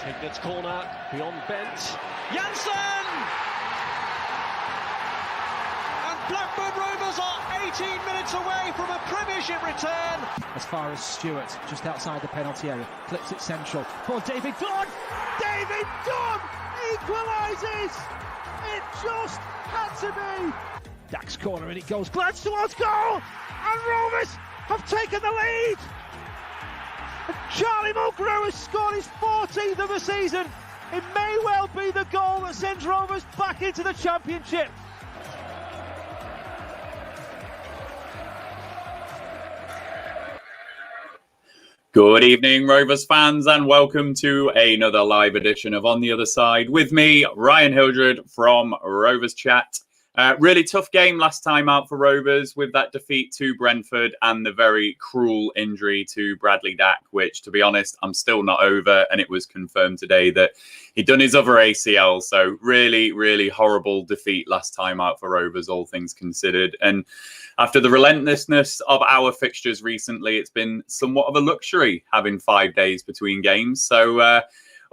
Hignet's corner, beyond Bent. Janssen! And Blackburn Rovers are 18 minutes away from a Premiership return. As far as Stewart, just outside the penalty area, flips it central for David Dunn. David Dunn equalises! It just had to be. Dack's corner and it goes, glance towards goal, and Rovers have taken the lead. And Charlie Mulgrew has scored his 14th of the season. It may well be the goal that sends Rovers back into the Championship. Good evening, Rovers fans, and welcome to another live edition of On the Other Side with me, Ryan Hildred from Rovers Chat. Really tough game last time out for Rovers with that defeat to Brentford and the very cruel injury to Bradley Dack, which, to be honest, I'm still not over. And it was confirmed today that he'd done his other ACL. So really, really horrible defeat last time out for Rovers, all things considered. And after the relentlessness of our fixtures recently, it's been somewhat of a luxury having 5 days between games. So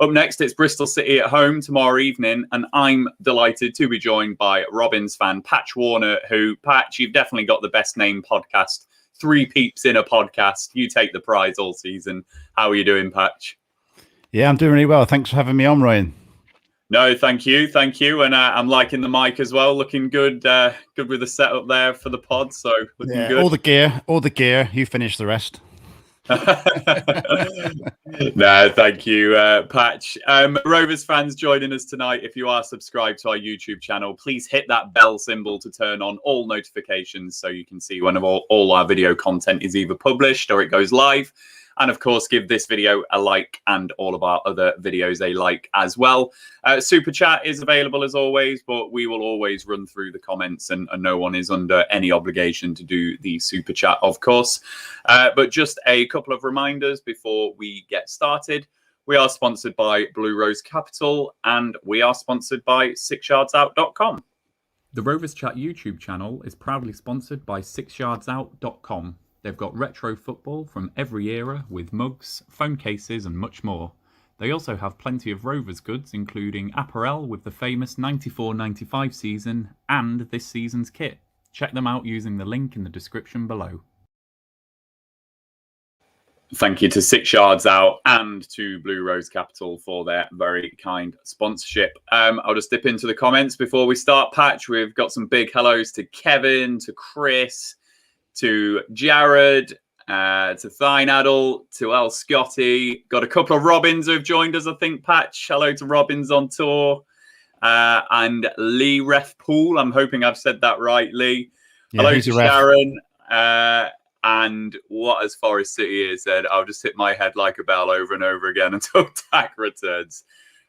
up next, it's Bristol City at home tomorrow evening, and I'm delighted to be joined by Robins fan Patch Warner, who, Patch, you've definitely got the best named podcast, Three Peaps in a podcast. You take the prize all season. How are you doing, Patch? Yeah, I'm doing really well. Thanks for having me on, Ryan. No, thank you. And I'm liking the mic as well. Looking good. Good with the setup there for the pod. So looking good. All the gear. You finish the rest. No, thank you, Patch. Rovers fans joining us tonight. If you are subscribed to our YouTube channel, please hit that bell symbol to turn on all notifications so you can see when all our video content is either published or it goes live. And of course, give this video a like and all of our other videos a like as well. Super Chat is available as always, but we will always run through the comments and no one is under any obligation to do the Super Chat, of course. But just a couple of reminders before we get started. We are sponsored by Blue Rose Capital and we are sponsored by 𝐒𝐿𝐎𝐻𝐿𝐼𝐻𝐿.com. The Rovers Chat YouTube channel is proudly sponsored by 𝐒𝐿𝐻𝐿𝐼𝐻𝐿.com. They've got retro football from every era with mugs, phone cases and much more. They also have plenty of Rovers goods, including apparel with the famous 94-95 season and this season's kit. Check them out using the link in the description below. Thank you to 6𝐿𝐻𝐿𝐼𝐻𝐿 and to Blue Rose Capital for their very kind sponsorship. I'll just dip into the comments before we start, Patch. We've got some big hellos to Kevin, to Chris, to Jared, to Thynadel, to 𝐿𝐻𝐿𝐼𝐻𝐿. Got a couple of Robins who have joined us, I think, Patch. Hello to Robins on tour. And Lee Ref Pool. I'm hoping I've said that right, Lee. Yeah, hello to Sharon. And what has Forest City here said? I'll just hit my head like a bell over and over again until Dack returns.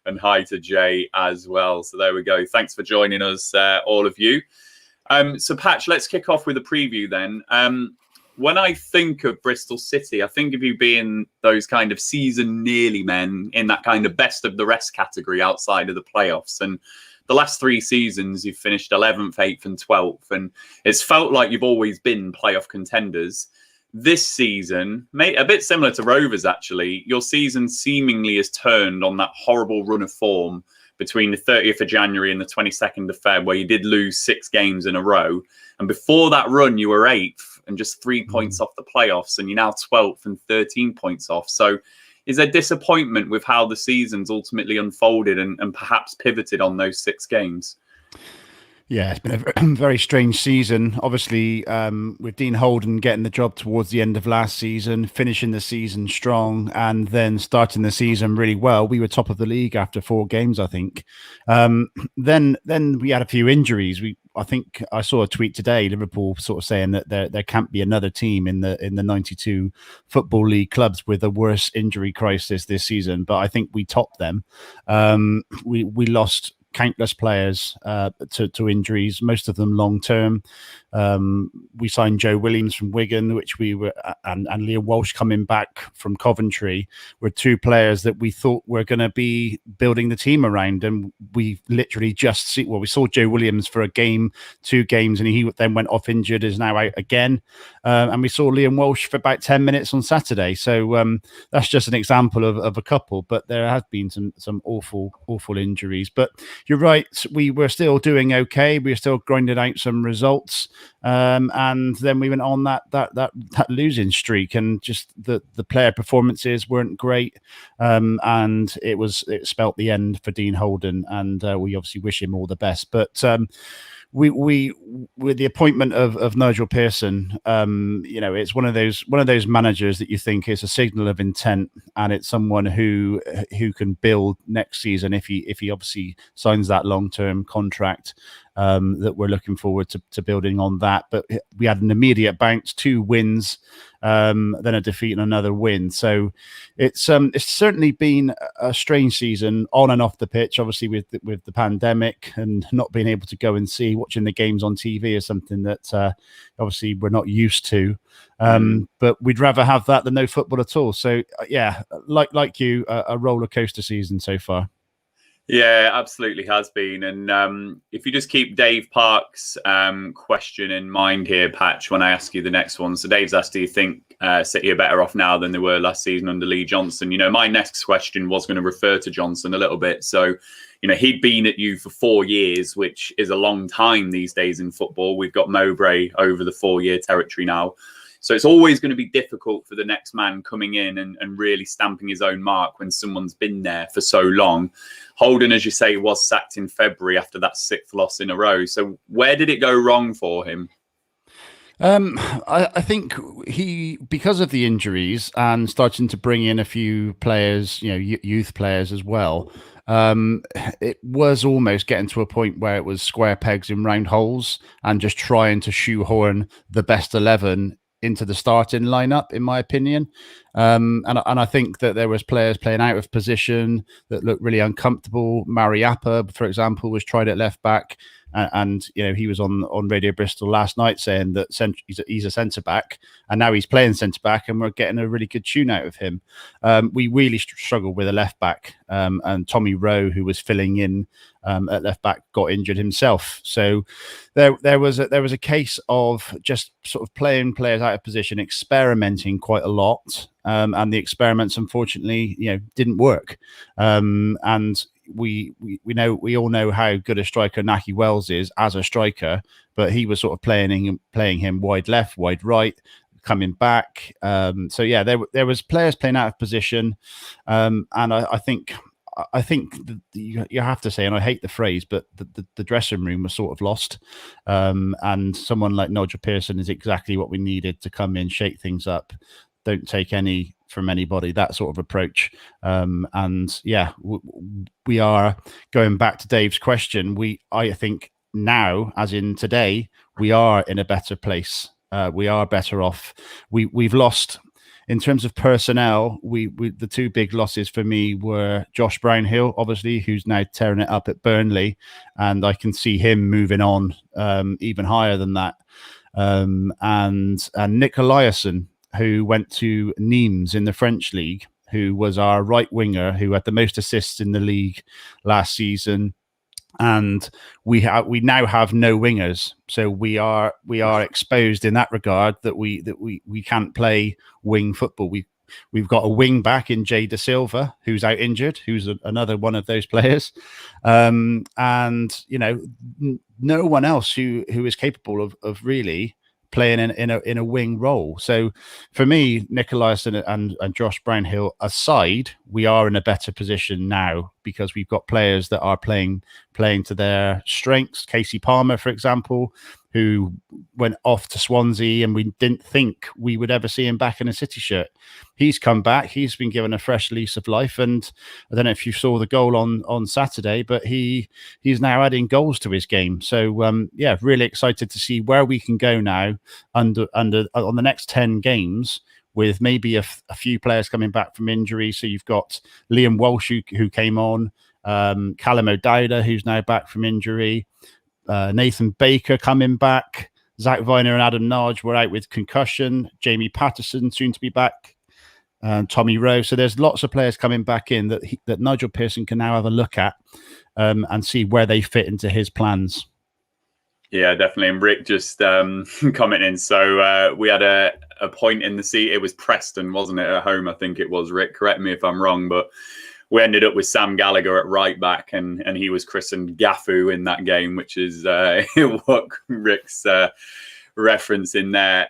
And hi to Jay as well. So there we go. Thanks for joining us, all of you. So, Patch, let's kick off with a preview then. When I think of Bristol City, I think of you being those kind of season nearly men in that kind of best of the rest category outside of the playoffs. And the last 3 seasons, you've finished 11th, 8th and 12th. And it's felt like you've always been playoff contenders. This season, a bit similar to Rovers, actually, your season seemingly has turned on that horrible run of form between the 30th of January and the 22nd of Feb, where you did lose 6 games in a row. And before that run, you were 8th and just 3 points off the playoffs, and you're now 12th and 13 points off. So is there disappointment with how the season's ultimately unfolded and perhaps pivoted on those 6 games? Yeah, it's been a very strange season. Obviously, with Dean Holden getting the job towards the end of last season, finishing the season strong, and then starting the season really well. We were top of the league after 4 games, I think. Then we had a few injuries. I think I saw a tweet today, Liverpool sort of saying that there can't be another team in the 92 Football League clubs with a worse injury crisis this season. But I think we topped them. We lost countless players to injuries, most of them long term. We signed Joe Williams from Wigan, which we were, and Liam Walsh coming back from Coventry, were two players that we thought were going to be building the team around. And we literally we saw Joe Williams for a game, 2 games, and he then went off injured, is now out again. And we saw Liam Walsh for about 10 minutes on Saturday. So that's just an example of a couple, but there have been some awful injuries. But you're right, we were still doing okay. We were still grinding out some results. And then we went on that losing streak, and just the player performances weren't great, and it spelt the end for Dean Holden, and we obviously wish him all the best. But we with the appointment of Nigel Pearson, it's one of those managers that you think is a signal of intent, and it's someone who can build next season if he obviously signs that long-term contract. That we're looking forward to building on that. But we had an immediate bounce, 2 wins, then a defeat and another win. So it's certainly been a strange season on and off the pitch. Obviously, with the pandemic and not being able to go and watching the games on TV is something that obviously we're not used to. But we'd rather have that than no football at all. So yeah, like you, a roller coaster season so far. Yeah, absolutely has been. And if you just keep Dave Park's question in mind here, Patch, when I ask you the next one. So Dave's asked, do you think City are better off now than they were last season under Lee Johnson? My next question was going to refer to Johnson a little bit. So, he'd been at you for 4 years, which is a long time these days in football. We've got Mowbray over the 4-year territory now. So it's always going to be difficult for the next man coming in and really stamping his own mark when someone's been there for so long. Holden, as you say, was sacked in February after that 6th loss in a row. So where did it go wrong for him? I think because of the injuries and starting to bring in a few players, youth players as well, it was almost getting to a point where it was square pegs in round holes and just trying to shoehorn the best 11 into the starting lineup, in my opinion. And I think that there was players playing out of position that looked really uncomfortable. Mariappa, for example, was tried at left back, and he was on Radio Bristol last night saying that he's a centre back, and now he's playing centre back, and we're getting a really good tune out of him. We really struggled with a left back, and Tommy Rowe, who was filling in at left back, got injured himself. So there was a case of just sort of playing players out of position, experimenting quite a lot, and the experiments unfortunately didn't work. And we all know how good a striker Nahki Wells is as a striker, but he was sort of playing him wide left, wide right, coming back. So yeah, there was players playing out of position, and I think you have to say, and I hate the phrase, but the dressing room was sort of lost. And someone like Nigel Pearson is exactly what we needed to come in, shake things up, don't take any from anybody, that sort of approach. And yeah, we are going back to Dave's question. I think now, as in today, we are in a better place. We are better off. We've lost. In terms of personnel, the 2 big losses for me were Josh Brownhill, obviously, who's now tearing it up at Burnley, and I can see him moving on even higher than that. And Nick Eliasson, who went to Nimes in the French league, who was our right winger, who had the most assists in the league last season. And we now have no wingers, so we are exposed in that regard, that we can't play wing football. We've got a wing back in 𝐂𝐍𝐿𝐴 who's out injured, who's another one of those players, and no one else who is capable of really playing in a wing role. So for me, Nick Eliasson and Josh Brownhill aside, we are in a better position now because we've got players that are playing to their strengths. Casey Palmer, for example, who went off to Swansea and we didn't think we would ever see him back in a City shirt. He's come back. He's been given a fresh lease of life. And I don't know if you saw the goal on Saturday, but he's now adding goals to his game. So, yeah, really excited to see where we can go now on the next 10 games, with maybe a few players coming back from injury. So you've got Liam Walsh, who came on, Callum O'Dowda, who's now back from injury, Nathan Baker coming back, Zach Viner and Adam Nodge were out with concussion, Jamie Patterson soon to be back, Tommy Rowe. So there's lots of players coming back in that Nigel Pearson can now have a look at and see where they fit into his plans. Yeah, definitely. And Rick just commenting. So we had a point in the seat. It was Preston, wasn't it, at home? I think it was. Rick, correct me if I'm wrong, but we ended up with Sam Gallagher at right back, and he was christened Gaffu in that game, which is what Rick's reference in there.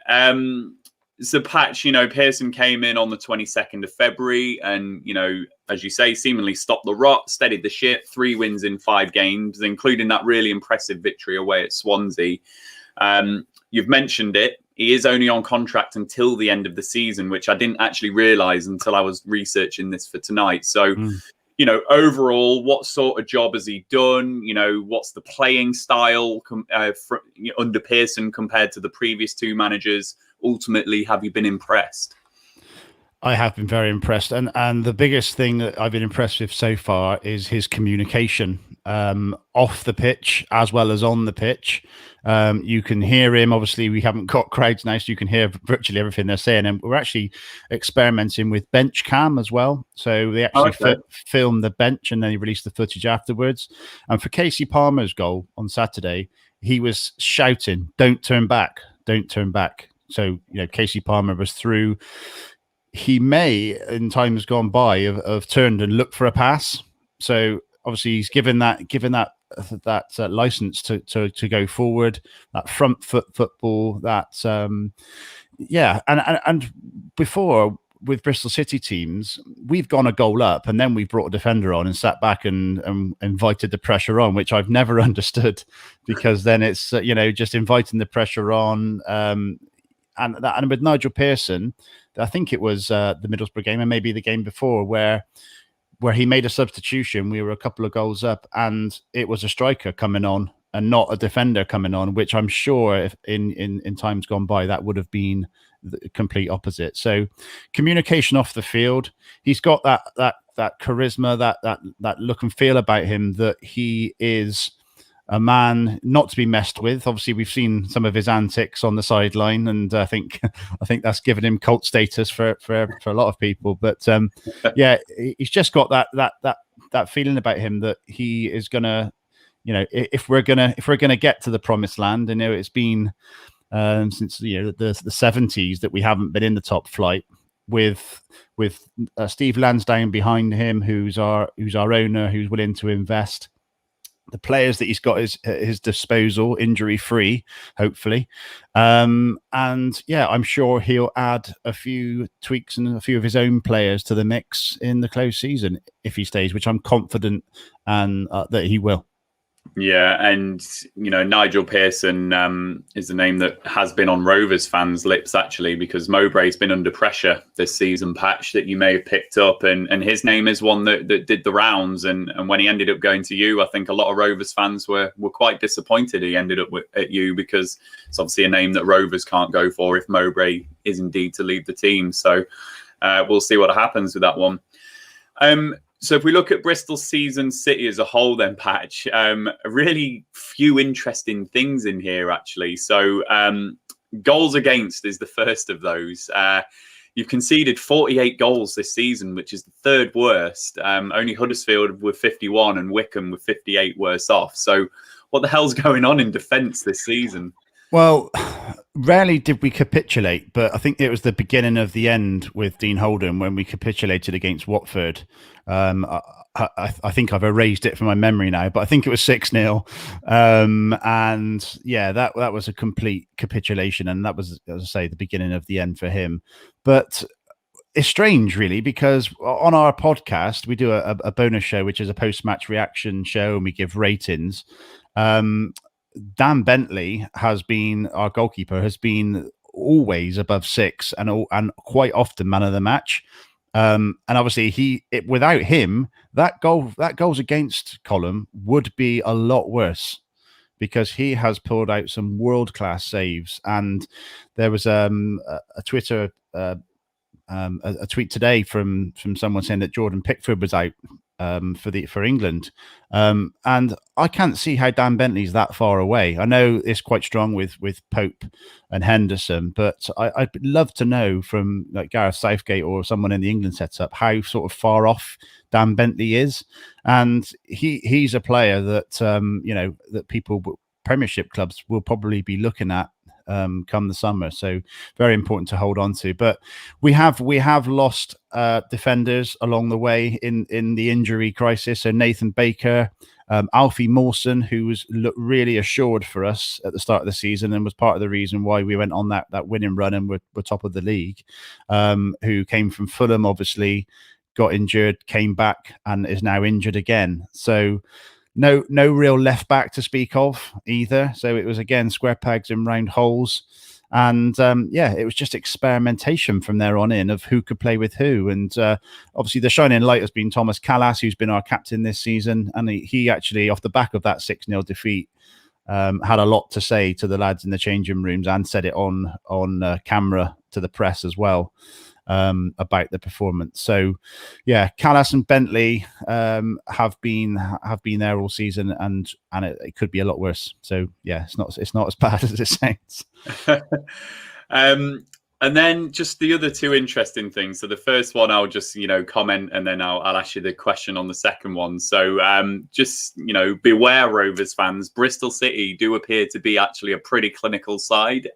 So, Patch, Pearson came in on the 22nd of February and, as you say, seemingly stopped the rot, steadied the ship, 3 wins in 5 games, including that really impressive victory away at Swansea. You've mentioned it. He is only on contract until the end of the season, which I didn't actually realise until I was researching this for tonight. So, overall, what sort of job has he done? What's the playing style under Pearson compared to the previous 2 managers? Ultimately, have you been impressed? I have been very impressed. And the biggest thing that I've been impressed with so far is his communication off the pitch as well as on the pitch. You can hear him. Obviously, we haven't got crowds now, so you can hear virtually everything they're saying. And we're actually experimenting with bench cam as well. So they actually filmed the bench and then he released the footage afterwards. And for Kasey Palmer's goal on Saturday, he was shouting, "Don't turn back, don't turn back." So, Kasey Palmer was through. He may, in times gone by, have turned and looked for a pass. So obviously he's given that license to go forward, that front foot football. And before with Bristol City teams, we've gone a goal up and then we've brought a defender on and sat back and invited the pressure on, which I've never understood, because then it's just inviting the pressure on. And with Nigel Pearson, I think it was the Middlesbrough game and maybe the game before where he made a substitution. We were a couple of goals up and it was a striker coming on and not a defender coming on, which I'm sure if in times gone by, that would have been the complete opposite. So communication off the field, he's got that charisma, that look and feel about him, that he is a man not to be messed with. Obviously, we've seen some of his antics on the sideline, and I think that's given him cult status for a lot of people. But yeah, he's just got that feeling about him that he is gonna, if we're gonna get to the promised land, and it's been since the 70s that we haven't been in the top flight, with Steve Lansdowne behind him, who's our owner, who's willing to invest. The players that he's got at his disposal, injury-free, hopefully. And yeah, I'm sure he'll add a few tweaks and a few of his own players to the mix in the close season if he stays, which I'm confident that he will. Yeah, and Nigel Pearson is the name that has been on Rovers fans' lips, actually, because Mowbray's been under pressure this season, Patch, that you may have picked up, and his name is one that did the rounds. And when he ended up going to you, I think a lot of Rovers fans were quite disappointed he ended up at you, because it's obviously a name that Rovers can't go for if Mowbray is indeed to lead the team. So we'll see what happens with that one. So if we look at Bristol season City as a whole, then, Patch, really few interesting things in here, actually. So goals against is the first of those. You've conceded 48 goals this season, which is the 3rd worst. Only Huddersfield with 51 and Wycombe with 58 worse off. So what the hell's going on in defence this season? Well, rarely did we capitulate, but I think it was the beginning of the end with Dean Holden when we capitulated against Watford. I think I've erased it from my memory now, but I think it was 6-0. And yeah, that was a complete capitulation. And that was, as I say, the beginning of the end for him. But it's strange, really, because on our podcast, we do a bonus show, which is a post-match reaction show, and we give ratings. Dan Bentley has been, our goalkeeper, has been always above 6 and quite often man of the match. And obviously without him, that goals against column would be a lot worse, because he has pulled out some world-class saves. And there was a Twitter a tweet today from someone saying that Jordan Pickford was out for England. And I can't see how Dan Bentley's that far away. I know it's quite strong with Pope and Henderson, but I'd love to know from like Gareth Southgate or someone in the England setup how sort of far off Dan Bentley is. And he's a player that that people, Premiership clubs, will probably be looking at come the summer. So very important to hold on to. But we have lost defenders along the way in the injury crisis. So Nathan Baker, Alfie Mawson, who was really assured for us at the start of the season and was part of the reason why we went on that winning run and we're top of the league, who came from Fulham, obviously got injured, came back and is now injured again. So no real left back to speak of either. So it was again square pegs in round holes, and it was just experimentation from there on in of who could play with who. And obviously the shining light has been Thomas Callas, who's been our captain this season, and he actually, off the back of that 6-0 defeat, had a lot to say to the lads in the changing rooms and said it on camera to the press as well. About the performance. So yeah, Callas and Bentley have been there all season, and it could be a lot worse. So yeah, it's not as bad as it sounds. And then just the other two interesting things. So the first one I'll just comment, and then I'll ask you the question on the second one. So just beware, Rovers fans. Bristol City do appear to be actually a pretty clinical side.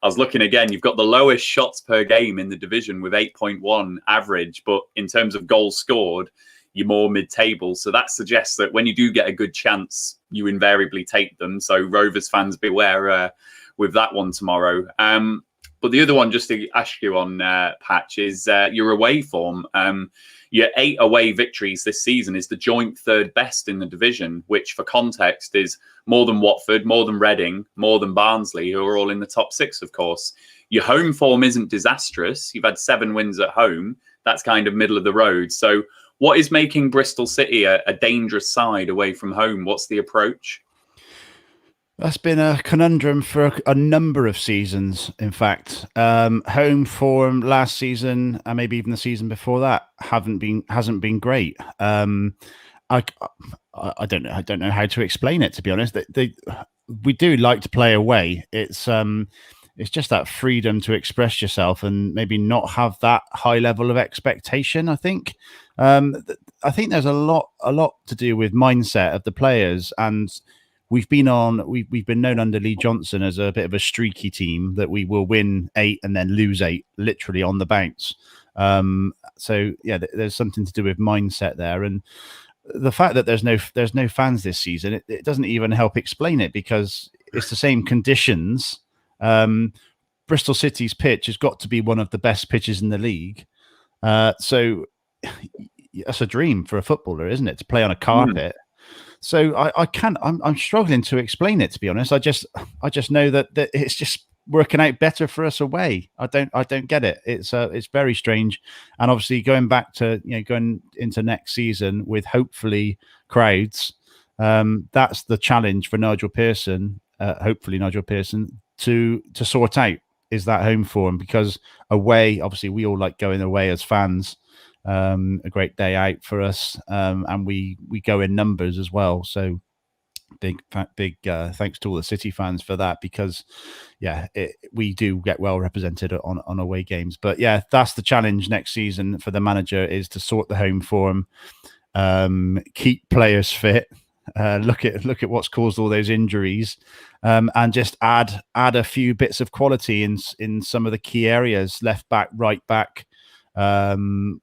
I was looking again, you've got the lowest shots per game in the division with 8.1 average, but in terms of goals scored, you're more mid-table. So that suggests that when you do get a good chance, you invariably take them. So Rovers fans, beware with that one tomorrow. But the other one, just to ask you on, Patch, is your away form. Your 8 away victories this season is the joint third best in the division, which for context is more than Watford, more than Reading, more than Barnsley, who are all in the top 6, of course. Your home form isn't disastrous. You've had 7 wins at home. That's kind of middle of the road. So what is making Bristol City a dangerous side away from home? What's the approach? That's been a conundrum for a number of seasons. In fact, home form last season and maybe even the season before that hasn't been great. I don't know how to explain it, to be honest. We do like to play away. It's just that freedom to express yourself and maybe not have that high level of expectation. I think there's a lot to do with mindset of the players. And we've been known under Lee Johnson as a bit of a streaky team that we will win 8 and then lose 8 literally on the bounce. So yeah, there's something to do with mindset there, and the fact that there's no fans this season, it doesn't even help explain it, because it's the same conditions. Bristol City's pitch has got to be one of the best pitches in the league. So that's a dream for a footballer, isn't it, to play on a carpet? So I'm struggling to explain it, to be honest. I just know that it's just working out better for us away. I don't get it. It's very strange. And obviously going back to going into next season with hopefully crowds, that's the challenge for Nigel Pearson. Hopefully Nigel Pearson to sort out is that home form, because away, obviously we all like going away as fans. A great day out for us, and we go in numbers as well. So big thanks to all the City fans for that, because we do get well represented on away games. But yeah, that's the challenge next season for the manager, is to sort the home form, keep players fit, look at what's caused all those injuries, and just add a few bits of quality in some of the key areas, left back, right back. And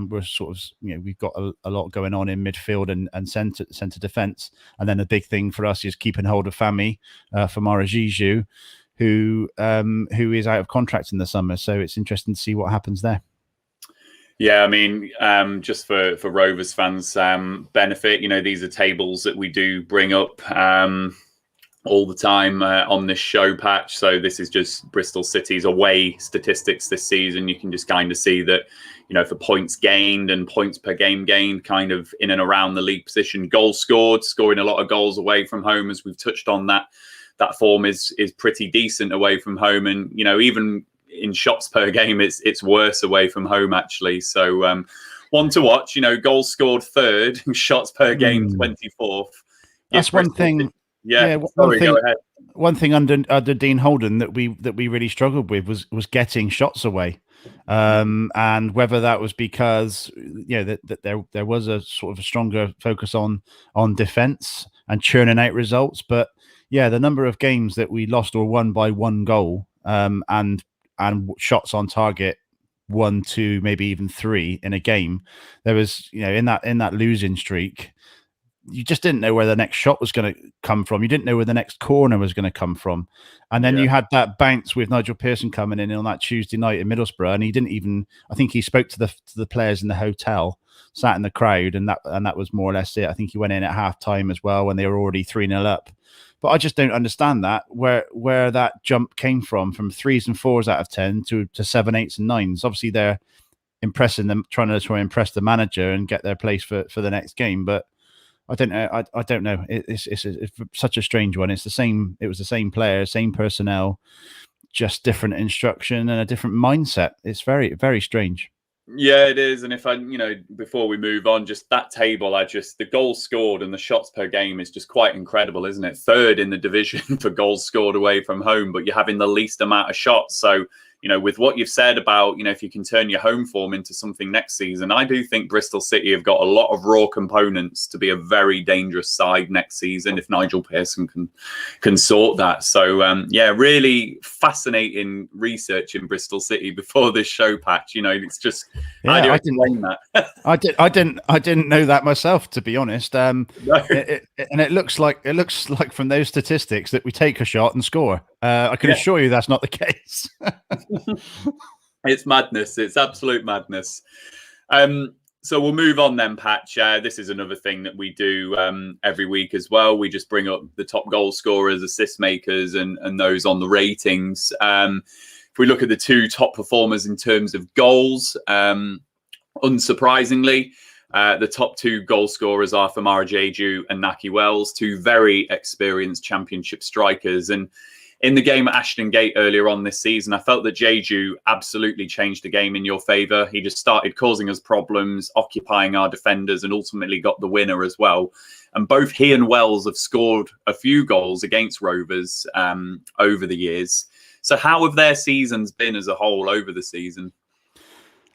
we're sort of, we've got a lot going on in midfield and centre defence, and then a big thing for us is keeping hold of Fami from 𝐒𝐿𝐍𝐒𝐄, who is out of contract in the summer. So it's interesting to see what happens there. Yeah, I mean, just for Rovers fans' benefit, these are tables that we do bring up all the time on this show, Patch. So this is just Bristol City's away statistics this season. You can just kind of see that, for points gained and points per game gained, kind of in and around the league position. Goals scored, scoring a lot of goals away from home, as we've touched on, that form is pretty decent away from home. And, even in shots per game, it's worse away from home, actually. So one to watch. Goals scored third, shots per game 24th. That's one thing. Yeah, sorry, go ahead. One thing under Dean Holden that we really struggled with was getting shots away, and whether that was because that there was a sort of a stronger focus on defense and churning out results. But yeah, the number of games that we lost or won by one goal, and shots on target 1, 2, maybe even 3 in a game, there was in that losing streak. You just didn't know where the next shot was going to come from. You didn't know where the next corner was going to come from. And then you had that bounce with Nigel Pearson coming in on that Tuesday night in Middlesbrough. And he didn't even, I think he spoke to the players in the hotel, sat in the crowd, and that was more or less it. I think he went in at half time as well when they were already 3-0 up. But I just don't understand that, where that jump came from 3s and 4s out of 10 to 7, 8s and 9s. Obviously they're impressing them, trying to impress the manager and get their place for the next game. But I don't know. I don't know. It's such a strange one. It was the same player, same personnel, just different instruction and a different mindset. It's very, very strange. Yeah, it is. And if before we move on, just that table, the goals scored and the shots per game is just quite incredible, isn't it? Third in the division for goals scored away from home, but you're having the least amount of shots. So, with what you've said about, if you can turn your home form into something next season, I do think Bristol City have got a lot of raw components to be a very dangerous side next season if Nigel Pearson can sort that. So, really fascinating research in Bristol City before this show, Patch. It's just, how do you explain that? I didn't know that myself, to be honest. No. And it looks like from those statistics that we take a shot and score. I can assure you that's not the case. It's madness. It's absolute madness. So we'll move on then, Patch. This is another thing that we do every week as well. We just bring up the top goal scorers, assist makers, and those on the ratings. If we look at the 2 top performers in terms of goals, unsurprisingly, the top 2 goal scorers are Famara Diédhiou and Nahki Wells, 2 very experienced championship strikers. And in the game at Ashton Gate earlier on this season, I felt that Diédhiou absolutely changed the game in your favour. He just started causing us problems, occupying our defenders, and ultimately got the winner as well. And both he and Wells have scored a few goals against Rovers over the years. So how have their seasons been as a whole over the season?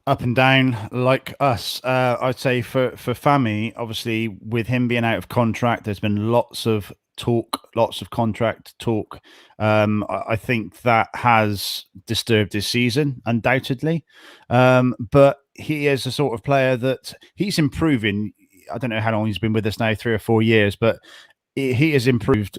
Up and down, like us. I'd say for Fami, obviously, with him being out of contract, there's been lots of contract talk. I think that has disturbed his season, undoubtedly. But he is a sort of player that he's improving. I don't know how long he's been with us now, 3 or 4 years, but he has improved,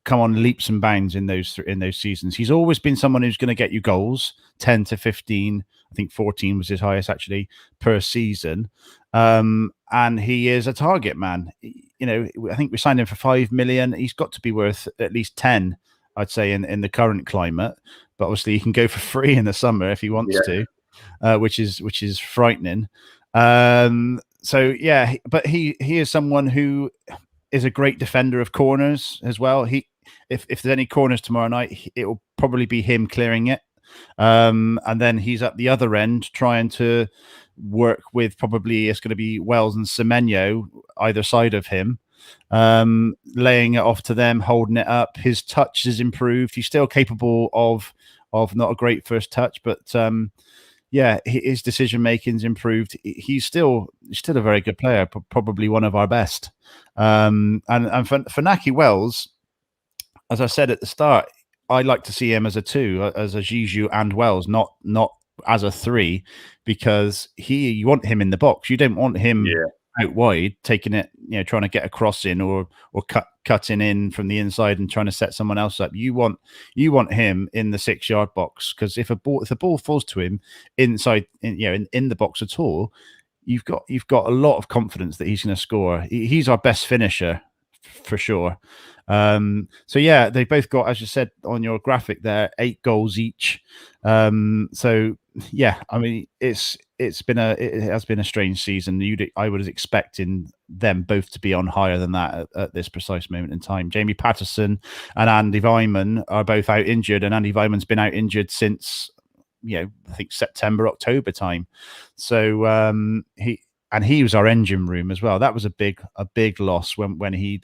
come on leaps and bounds in those seasons. He's always been someone who's going to get you goals, 10 to 15. I think 14 was his highest actually per season. And he is a target man. I think we signed him for 5 million. He's got to be worth at least 10, I'd say, in the current climate. But obviously he can go for free in the summer if he wants to, which is frightening. So yeah, but he is someone who is a great defender of corners as well. If there's any corners tomorrow night, it will probably be him clearing it. And then he's at the other end trying to work with, probably it's going to be Wells and Cemento either side of him, laying it off to them, holding it up. His touch is improved. He's still capable of not a great first touch, but his decision making's improved. He's still a very good player, probably one of our best. And for Nahki Wells, as I said at the start, I like to see him as a 2, as a Diédhiou and Wells, not as a 3, because you want him in the box. You don't want him out wide, taking it, trying to get a cross in or cutting in from the inside and trying to set someone else up. You want him in the 6-yard box, because if the ball falls to him inside, in the box at all, you've got a lot of confidence that he's going to score. He's our best finisher for sure. So yeah, they both got, as you said on your graphic there, 8 goals each. So yeah, I mean, it has been a strange season. I was expecting them both to be on higher than that at this precise moment in time. Jamie Patterson and Andy Weimann are both out injured, and Andy Weimann's been out injured since I think September, October time. So and he was our engine room as well. That was a big loss when he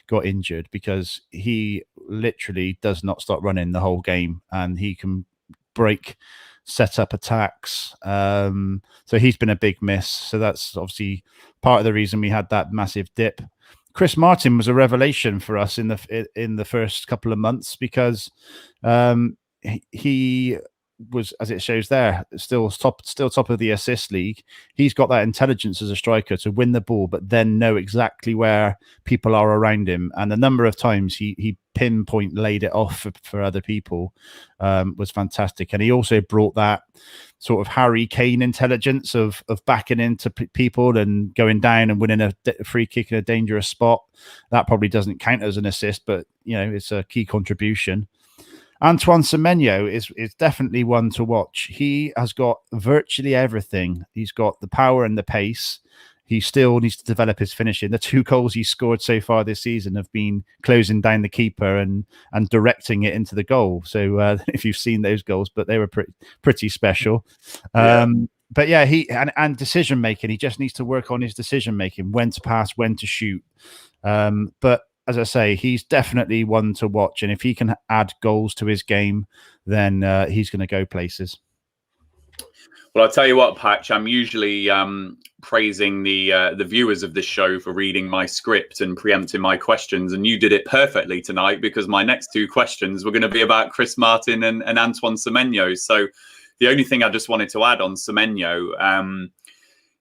got injured, because he literally does not stop running the whole game, and he can set up attacks. So he's been a big miss. So that's obviously part of the reason we had that massive dip. Chris Martin was a revelation for us in the first couple of months, because he was, as it shows there, still top of the assist league. He's got that intelligence as a striker to win the ball, but then know exactly where people are around him. And the number of times he pinpoint laid it off for other people was fantastic. And he also brought that sort of Harry Kane intelligence of backing into people and going down and winning a free kick in a dangerous spot. That probably doesn't count as an assist, but it's a key contribution. Antoine Cemento is definitely one to watch. He has got virtually everything. He's got the power and the pace. He still needs to develop his finishing. The 2 goals he's scored so far this season have been closing down the keeper and directing it into the goal. So if you've seen those goals, but they were pretty special. But yeah, and decision making. He just needs to work on his decision making, when to pass, when to shoot. But as I say, he's definitely one to watch, and if he can add goals to his game, then he's going to go places. Well, I'll tell you what, Patch, I'm usually praising the viewers of this show for reading my script and preempting my questions, and you did it perfectly tonight, because my next 2 questions were going to be about Chris Martin and Antoine Cemento. So the only thing I just wanted to add on Cemento,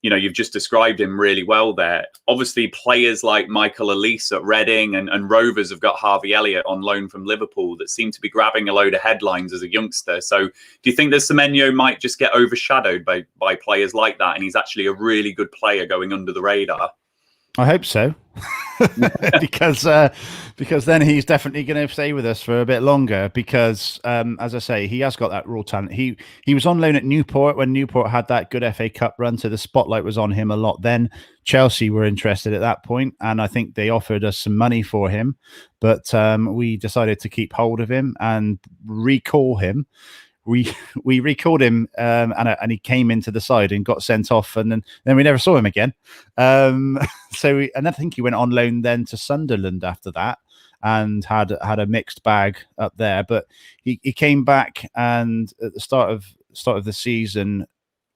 you've just described him really well there. Obviously, players like Michael Elise at Reading and Rovers have got Harvey Elliott on loan from Liverpool that seem to be grabbing a load of headlines as a youngster. So do you think that Cemento might just get overshadowed by players like that, and he's actually a really good player going under the radar? I hope so. because then he's definitely going to stay with us for a bit longer, because as I say, he has got that raw talent. He was on loan at Newport when Newport had that good FA Cup run, so the spotlight was on him a lot then. Chelsea were interested at that point, and I think they offered us some money for him, but we decided to keep hold of him and recall him. We recalled him, and he came into the side and got sent off, and then we never saw him again. And I think he went on loan then to Sunderland after that, and had a mixed bag up there. But he came back, and at the start of the season,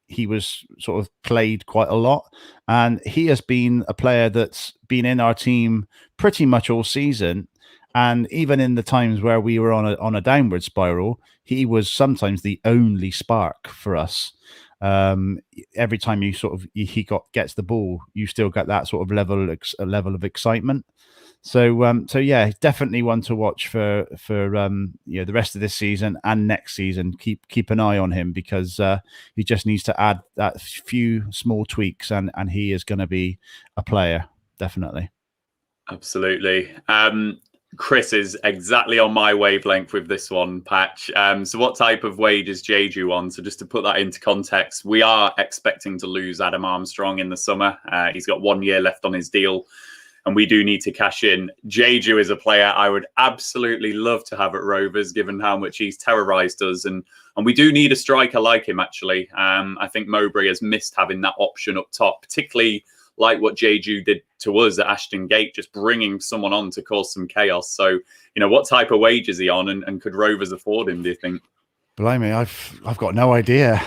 he was sort of played quite a lot, and he has been a player that's been in our team pretty much all season. And even in the times where we were on a downward spiral, he was sometimes the only spark for us. Every time he gets the ball, you still get that sort of level of excitement. So yeah, definitely one to watch for the rest of this season and next season. Keep an eye on him, because he just needs to add that few small tweaks, and he is going to be a player, definitely. Absolutely. Chris is exactly on my wavelength with this one, Patch. So what type of wage is Jeju on? So just to put that into context, we are expecting to lose Adam Armstrong in the summer. He's got 1 year left on his deal, and we do need to cash in. Jeju is a player I would absolutely love to have at Rovers, given how much he's terrorised us. And we do need a striker like him, actually. I think Mowbray has missed having that option up top, particularly like what Jeju did to us at Ashton Gate, just bringing someone on to cause some chaos. So, what type of wage is he on, and could Rovers afford him, do you think? Blimey, I've got no idea.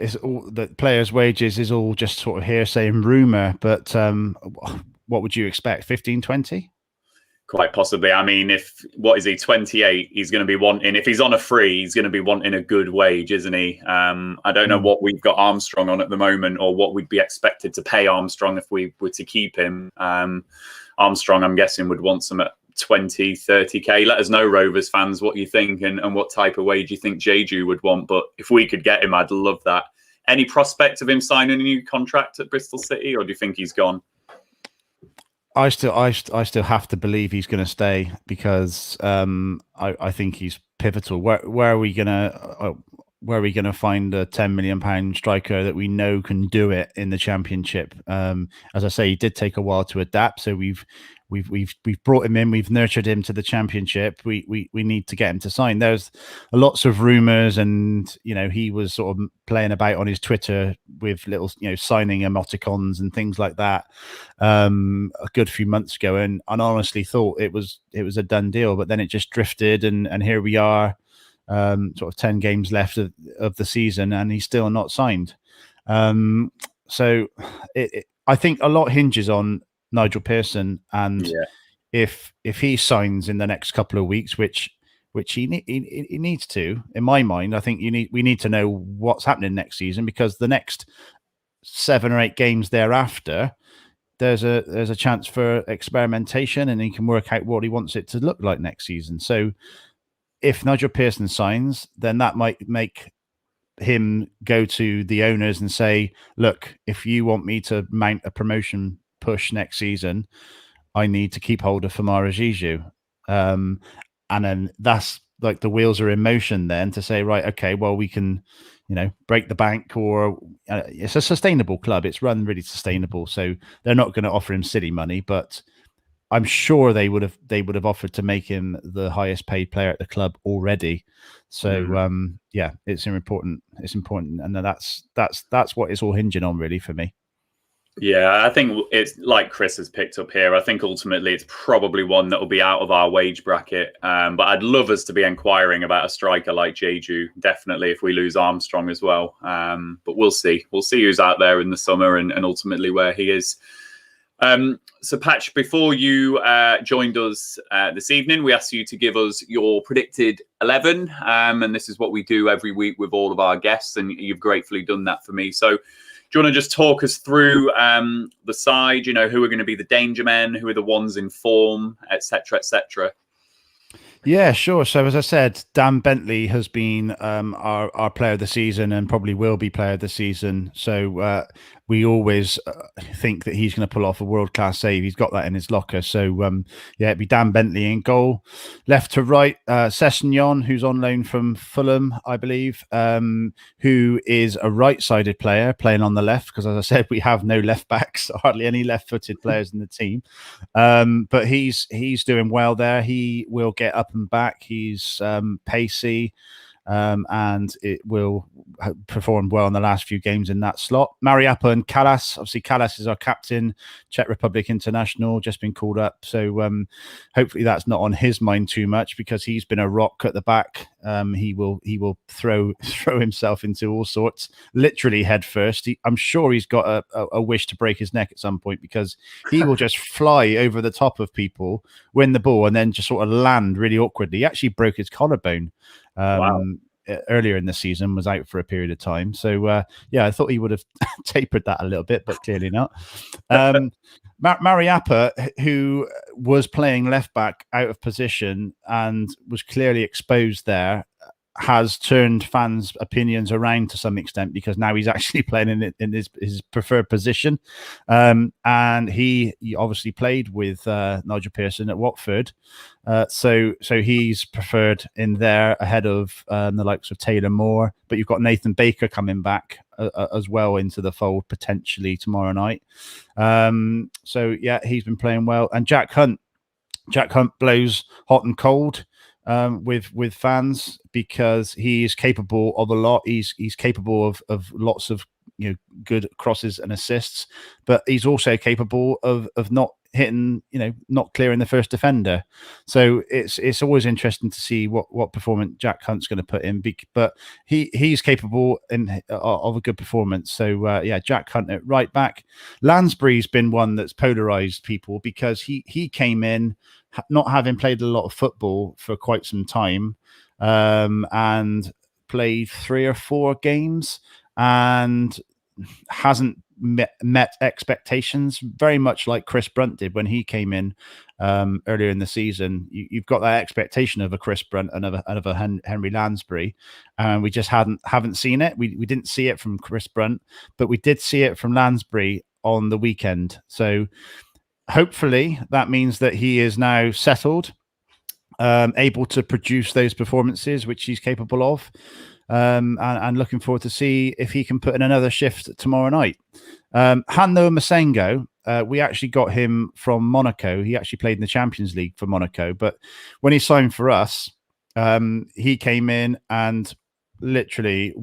It's all the players' wages is all just sort of hearsay and rumour, but what would you expect? 15, 20? Quite possibly. I mean, what is he, 28? He's going to be wanting, if he's on a free, he's going to be wanting a good wage, isn't he? I don't know what we've got Armstrong on at the moment, or what we'd be expected to pay Armstrong if we were to keep him. Armstrong, I'm guessing, would want some at 20, 30k. Let us know, Rovers fans, what you think and what type of wage you think Jeju would want. But if we could get him, I'd love that. Any prospect of him signing a new contract at Bristol City, or do you think he's gone? I still have to believe he's going to stay, because I think he's pivotal. Where are we going to? where are we going to find a £10 million striker that we know can do it in the Championship? As I say, he did take a while to adapt, so we've brought him in, we've nurtured him to the Championship. We need to get him to sign. There's lots of rumours, and he was sort of playing about on his Twitter with little signing emoticons and things like that a good few months ago, and I honestly thought it was a done deal, but then it just drifted, and here we are, sort of 10 games left of the season, and he's still not signed. So I think a lot hinges on Nigel Pearson, and if he signs in the next couple of weeks, which he needs to, in my mind, I think we need to know what's happening next season, because the next 7 or 8 games thereafter, there's a chance for experimentation, and he can work out what he wants it to look like next season. So if Nigel Pearson signs, then that might make him go to the owners and say, look, if you want me to mount a promotion push next season, I need to keep hold of Famara Zizou. And then that's like the wheels are in motion then to say, right, okay, well, we can, break the bank, or it's a sustainable club. It's run really sustainable. So they're not going to offer him silly money, but I'm sure they would have offered to make him the highest paid player at the club already. So it's important. It's important, and that's what it's all hinging on, really, for me. Yeah, I think it's like Chris has picked up here. I think ultimately it's probably one that will be out of our wage bracket. But I'd love us to be inquiring about a striker like Zizou, definitely, if we lose Armstrong as well. But we'll see. We'll see who's out there in the summer and ultimately where he is. So, Patch, before you joined us this evening, we asked you to give us your predicted 11. And this is what we do every week with all of our guests. And you've gratefully done that for me. So, do you want to just talk us through the side, who are going to be the danger men, who are the ones in form, etc., etc.? Yeah, sure. So as I said, Dan Bentley has been our player of the season, and probably will be player of the season. So we always think that he's going to pull off a world-class save. He's got that in his locker. So it'd be Dan Bentley in goal. Left to right, Sessegnon, who's on loan from Fulham, I believe, who is a right-sided player playing on the left, because as I said, we have no left backs, hardly any left-footed players in the team. But he's doing well there. He will get up and back. He's pacey, and it will perform well in the last few games in that slot. Mariappa and Callas. Obviously, Callas is our captain, Czech Republic international, just been called up. So hopefully that's not on his mind too much, because he's been a rock at the back. He will throw himself into all sorts, literally head first. I'm sure he's got a wish to break his neck at some point, because he will just fly over the top of people, win the ball, and then just sort of land really awkwardly. He actually broke his collarbone. Wow. Earlier in the season, was out for a period of time. So I thought he would have tapered that a little bit, but clearly not. Mariappa, who was playing left back out of position and was clearly exposed there, has turned fans' opinions around to some extent, because now he's actually playing in his preferred position. And he obviously played with Nigel Pearson at Watford. So he's preferred in there ahead of the likes of Taylor Moore. But you've got Nathan Baker coming back as well into the fold potentially tomorrow night. He's been playing well. And Jack Hunt blows hot and cold with fans, because he is capable of a lot. He's capable of lots of good crosses and assists, but he's also capable of not hitting, not clearing the first defender. So it's always interesting to see what performance Jack Hunt's going to put in, but he's capable of a good performance. So Jack Hunt at right back. Lansbury's been one that's polarized people, because he came in not having played a lot of football for quite some time, and played 3 or 4 games and hasn't met expectations, very much like Chris Brunt did when he came in earlier in the season. You've got that expectation of a Chris Brunt and of a Henry Lansbury, and we just haven't seen it. We didn't see it from Chris Brunt, but we did see it from Lansbury on the weekend. So hopefully that means that he is now settled, able to produce those performances which he's capable of. and looking forward to see if he can put in another shift tomorrow night. Hanno Masengo, we actually got him from Monaco. He actually played in the Champions League for Monaco, but when he signed for us, he came in and literally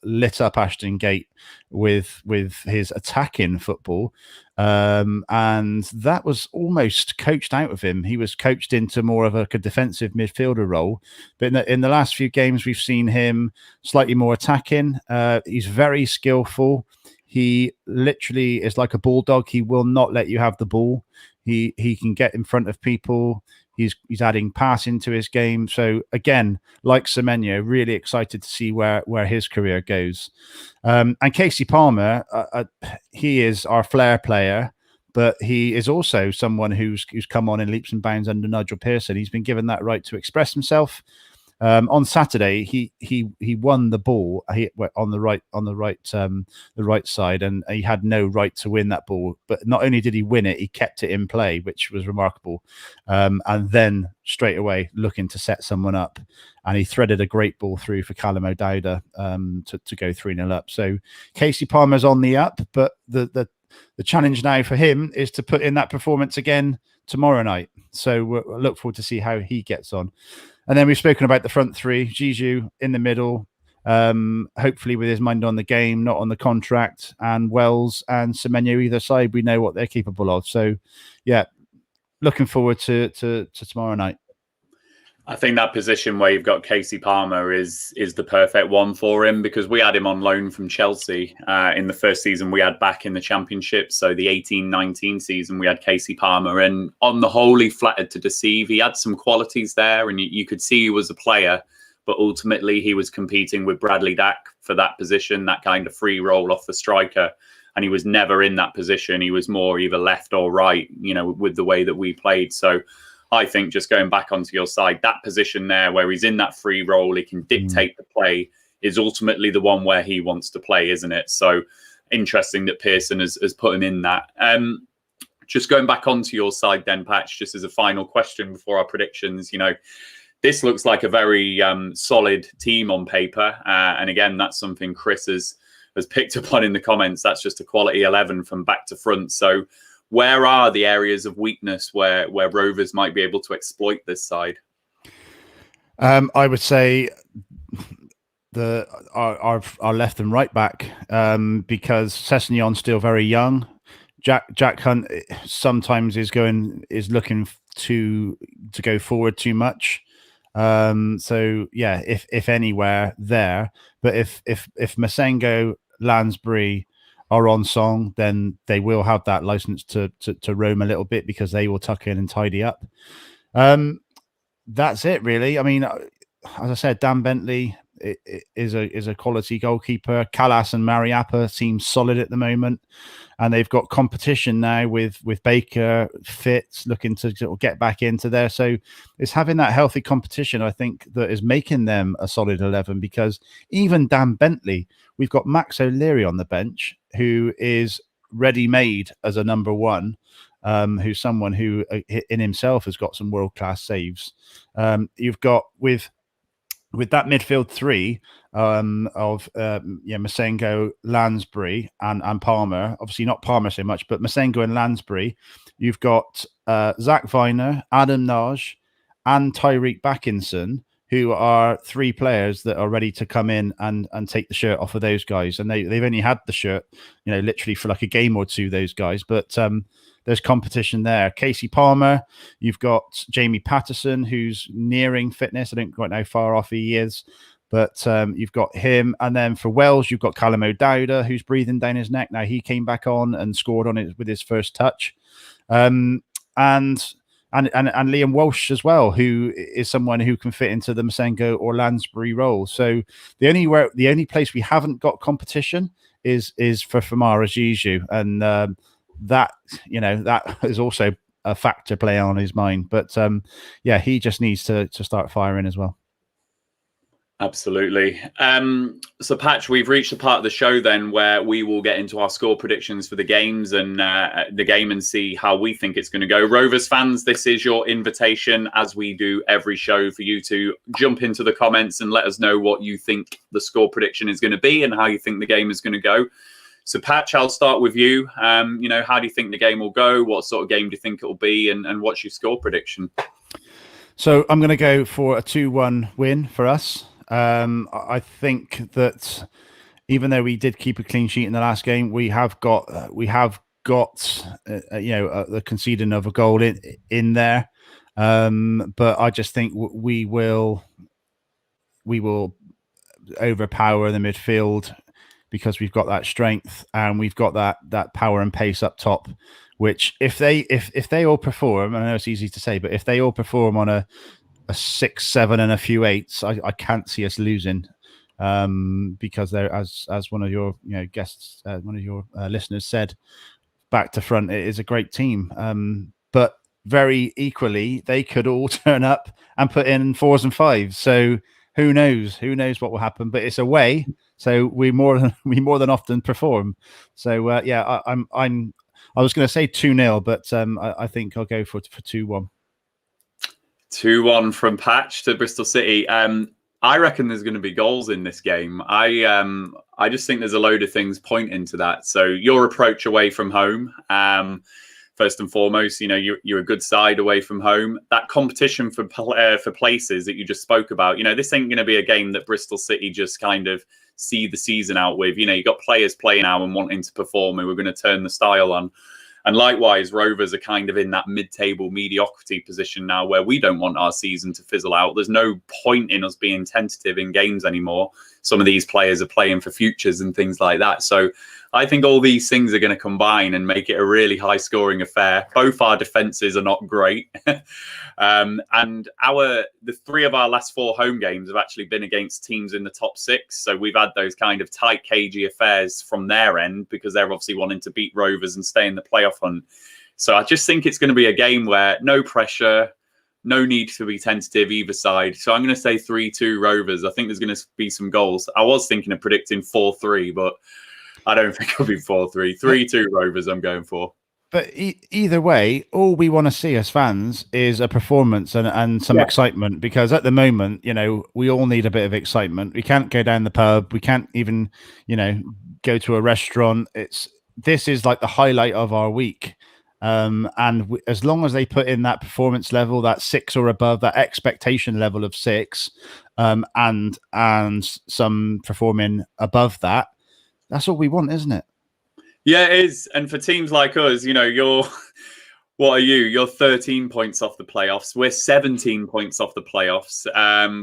lit up Ashton Gate with his attacking football, and that was almost coached out of him. He was coached into more of a defensive midfielder role, but in the last few games we've seen him slightly more attacking. He's very skillful. He literally is like a bulldog. He will not let you have the ball. He can get in front of people. He's adding passing to his game. So again, like Cemento, really excited to see where his career goes. And Kasey Palmer, he is our flair player, but he is also someone who's come on in leaps and bounds under Nigel Pearson. He's been given that right to express himself. On Saturday, he won the ball on the right side, and he had no right to win that ball. But not only did he win it, he kept it in play, which was remarkable. And then straight away looking to set someone up, and he threaded a great ball through for 𝐂𝐻𝐶 to go 3-0 up. So Kasey Palmer's on the up, but the challenge now for him is to put in that performance again tomorrow night. So we'll look forward to see how he gets on. And then we've spoken about the front three, 𝐒𝐄 in the middle, hopefully with his mind on the game, not on the contract, and Wells and Cemento either side. We know what they're capable of. So, yeah, looking forward to tomorrow night. I think that position where you've got Kasey Palmer is the perfect one for him, because we had him on loan from Chelsea in the first season we had back in the Championship. So the 18-19 season, we had Kasey Palmer, and on the whole, he flattered to deceive. He had some qualities there, and you could see he was a player, but ultimately he was competing with Bradley Dack for that position, that kind of free roll off the striker. And he was never in that position. He was more either left or right, with the way that we played. So I think, just going back onto your side, that position there where he's in that free role, he can dictate the play, is ultimately the one where he wants to play, isn't it? So interesting that Pearson has put him in that. Just going back onto your side then, Patch, just as a final question before our predictions, this looks like a very solid team on paper. And again, that's something Chris has picked up on in the comments. That's just a quality 11 from back to front. So where are the areas of weakness where Rovers might be able to exploit this side? I would say our left and right back, because Sessegnon's still very young. Jack Hunt sometimes is looking to go forward too much. So yeah, if anywhere there, but if Masengo, Lansbury are on song, then they will have that license to roam a little bit, because they will tuck in and tidy up. That's it, really. I mean, as I said, Dan Bentley is a quality goalkeeper. Callas and Mariappa seem solid at the moment, and they've got competition now with Baker fit, looking to sort of get back into there. So it's having that healthy competition, I think, that is making them a solid 11, because even Dan Bentley, we've got Max O'Leary on the bench, who is ready-made as a number one, who's someone who in himself has got some world-class saves. You've got with that midfield three of Masengo, Lansbury, and Palmer. Obviously not Palmer so much, but Masengo and Lansbury. You've got Zach Viner, Adam Naj, and Tyreek Backinson, who are three players that are ready to come in and take the shirt off of those guys. And they've only had the shirt, literally for like a game or two, those guys. But there's competition there. Kasey Palmer, you've got Jamie Patterson, who's nearing fitness. I don't quite know how far off he is, but you've got him. And then for Wells, you've got 𝐂𝐻𝐶, who's breathing down his neck. Now he came back on and scored on it with his first touch. And Liam Walsh as well, who is someone who can fit into the Masengo or Lansbury role. So the only place we haven't got competition is for Famara 𝐒𝐄, and that is also a factor playing on his mind. But yeah, he just needs to start firing as well. Absolutely. So, Patch, we've reached the part of the show then where we will get into our score predictions for the games and the game and see how we think it's going to go. Rovers fans, this is your invitation, as we do every show, for you to jump into the comments and let us know what you think the score prediction is going to be and how you think the game is going to go. So, Patch, I'll start with you. How do you think the game will go? What sort of game do you think it will be? And what's your score prediction? So I'm going to go for a 2-1 win for us. I think that even though we did keep a clean sheet in the last game, we have got the conceding of a goal in there. But I just think we will overpower the midfield because we've got that strength and we've got that power and pace up top. Which if they all perform, and I know it's easy to say, but if they all perform on a 6, 7, and a few 8s, I can't see us losing, because they're, as one of your guests, one of your listeners said, back to front, it is a great team. But very equally, they could all turn up and put in 4s and 5s. So who knows? Who knows what will happen? But it's away, so we more than often perform. So I was going to say 2-0, but I think I'll go for 2-1. 2-1 from Patch to Bristol City. I reckon there's going to be goals in this game. I just think there's a load of things pointing to that. So your approach away from home, first and foremost, you're a good side away from home. That competition for places that you just spoke about, this ain't going to be a game that Bristol City just kind of see the season out with. You've got players playing now and wanting to perform, and we're going to turn the style on. And likewise, Rovers are kind of in that mid-table mediocrity position now where we don't want our season to fizzle out. There's no point in us being tentative in games anymore. Some of these players are playing for futures and things like that. So I think all these things are going to combine and make it a really high-scoring affair. Both our defences are not great. And the 3 of our last 4 home games have actually been against teams in the top 6. So we've had those kind of tight, cagey affairs from their end because they're obviously wanting to beat Rovers and stay in the playoff hunt. So I just think it's going to be a game where no pressure, no need to be tentative either side. So I'm going to say 3-2 Rovers. I think there's going to be some goals. I was thinking of predicting 4-3, but I don't think it'll be 4-3. 3-2 Rovers I'm going for. But either way, all we want to see as fans is a performance and some excitement, because at the moment, we all need a bit of excitement. We can't go down the pub. We can't even, go to a restaurant. This is like the highlight of our week. As long as they put in that performance level, that 6 or above, that expectation level of 6, and some performing above that, that's all we want, isn't it? Yeah, it is. And for teams like us, what are you? You're 13 points off the playoffs. We're 17 points off the playoffs,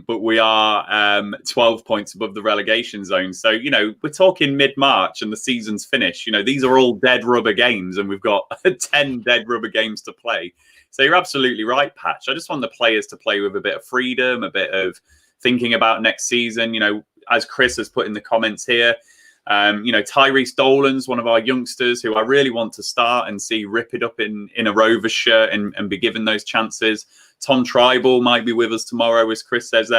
but we are 12 points above the relegation zone. So, we're talking mid-March and the season's finished. These are all dead rubber games and we've got 10 dead rubber games to play. So you're absolutely right, Patch. I just want the players to play with a bit of freedom, a bit of thinking about next season. As Chris has put in the comments here, Tyrese Dolan's one of our youngsters who I really want to start and see rip it up in a Rovers shirt and be given those chances. Tom Tribal might be with us tomorrow, as Chris says,